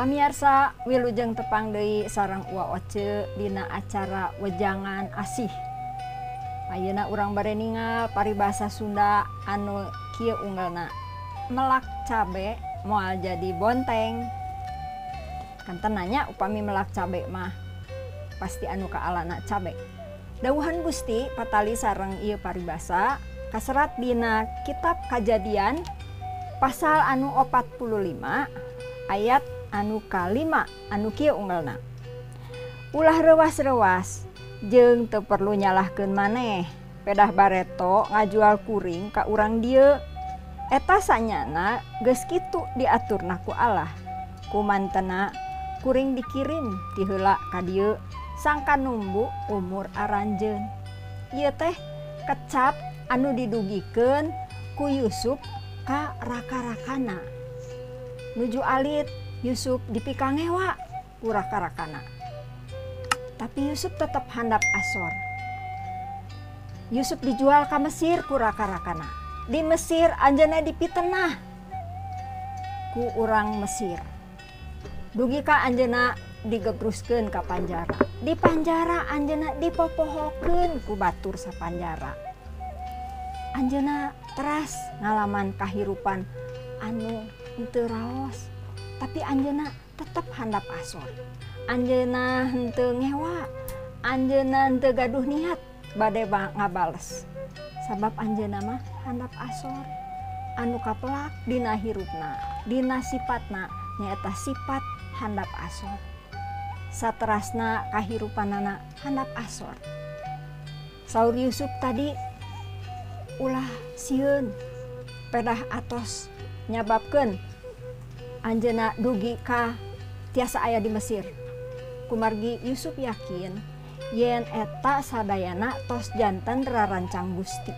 Pamirsa, wilujeng tepang deui sareng Uwa Oce dina acara Wejangan Asih. Ayeuna urang bade ningal paribasa Sunda anu kieu unggalna. Melak cabe moal jadi bonteng. Kan nanya upami melak cabe mah pasti anu kaalana cabe. Dawuhan Gusti patali sareng ieu paribasa kaserat dina kitab Kajadian pasal anu 45 ayat anu kalima anu kieu unggalna. Ulah rewas-rewas jeung teu perlu nyalahkeun maneh pedah bareto ngajual kuring ka urang dieu. Eta sanyana geus kitu diaturna ku Allah. Kumantena kuring dikirim ti heula ka dieu sangka numbu umur aranjeun. Ieu teh kecap anu didugikeun ku Yusuf ka raka-rakana. Nuju alit Yusuf dipikangewa ku raka-rakana. Tapi Yusuf tetap handap asor. Yusuf dijual ka Mesir ku raka-rakana. Di Mesir anjeunna dipitenah ku urang Mesir. Dugi ka anjeunna digebruskeun ka panjara. Di panjara anjeunna dipopohokeun ku batur sapanjara. Anjeunna teras ngalaman kahirupan anu henteu raos, tapi anjeunna tetep handap asor. Anjeunna henteu ngewa, anjeunna henteu gaduh niat bade ngabales. Sabab anjeunna mah handap asor. Anu kapelak dina hirupna, dina sifatna nyaeta sifat handap asor. Saterasna kahirupanana handap asor. Saur Yusuf tadi ulah sieun pedah atos nyababkeun anjeunna dugi ka tiasa aya di Mesir. Kumargi Yusuf yakin yen eta sadayana tos janten rarancang Gusti.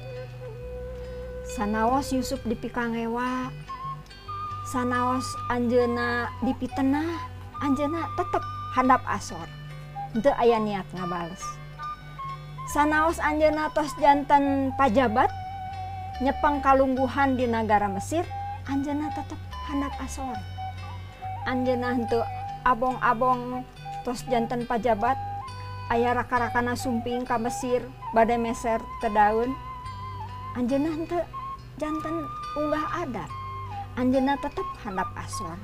Sanaos Yusuf dipikangewa, sanaos anjeunna dipitenah, anjeunna tetep handap asor. Henteu aya niat ngabales. Sanaos anjeunna tos janten pajabat nyepeng kalungguhan di nagara Mesir, anjeunna tetep handap asor. Anjeunna henteu abong-abong tos janten pajabat aya raka-rakana sumping ka Mesir bade meser teu daun. Anjeunna henteu janten unggah adat. Anjeunna tetep handap asor.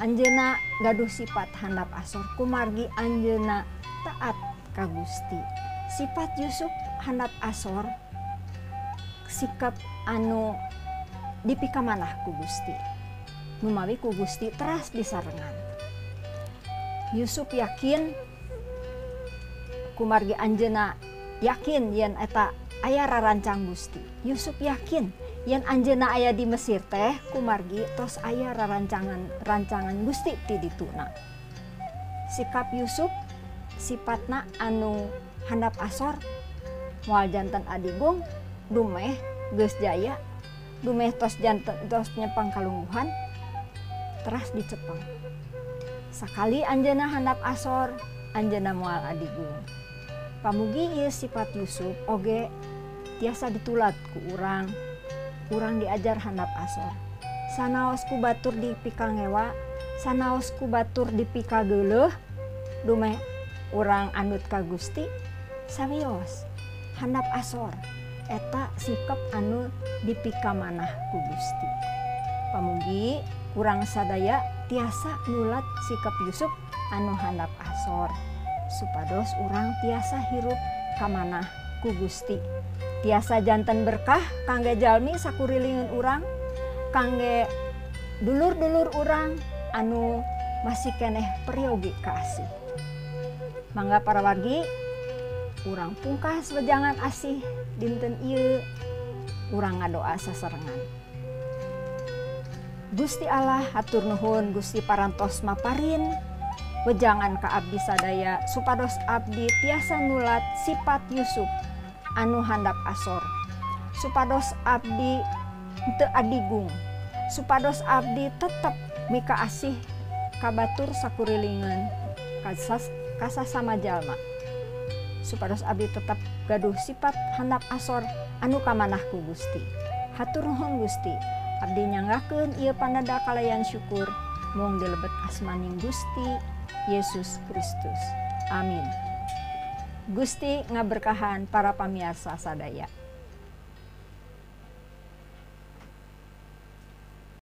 Anjeunna gaduh sifat handap asor kumargi anjeunna taat ka Gusti. Sifat Yusuf handap asor sikap anu dipikamanah ku Gusti. Numawi ku Gusti teras disarengan. Yusuf yakin kumargi anjeunna yakin yen eta aya rarancang Gusti. Yusuf yakin yen anjeunna aya di Mesir teh kumargi tos aya rancangan Gusti ti dituna. Sikap Yusuf sifatna anu handap asor moal janten adigung dumeh geus jaya, dumeh tos janten tos nyepeng kalungguhan teras dicepeng. Sakali anjeunna handap asor, anjeunna moal adigung. Pamugi ieu sifat Yusuf oge tiasa ditulat ku urang. Urang diajar handap asor. Sanaos ku batur dipikangewa, sanaos ku batur dipikageuleuh, dumeh urang andut ka Gusti, sawios handap asor. Eta sikap anu dipikamanah ku Gusti. Pamugi urang sadaya tiasa nulat sikap Yusuf anu handap asor supados urang tiasa hirup kamanah ku Gusti. Tiasa janten berkah kangge jalmi sakurilingeun urang, kangge dulur-dulur urang anu masih keneh peryogi ka asih. Mangga para wargi urang pungkas wejangan asih dinten ieu urang ngadoa sasarengan. Gusti Allah hatur nuhun Gusti parantos maparin wejangan ka abdi sadaya supados abdi tiasa nulat sifat Yusuf anu handap asor, supados abdi teu adigung, supados abdi tetep mika asih ka batur sakurilingeun ka sasama jalma, supados abdi tetep gaduh sifat handap asor anu kamanah ku Gusti. Hatur nuhun Gusti, abdi nyanggakeun ieu panada kalayan syukur mung dilebet asmaning Gusti Yesus Kristus. Amin. Gusti ngaberkahan para pamirsa sadaya.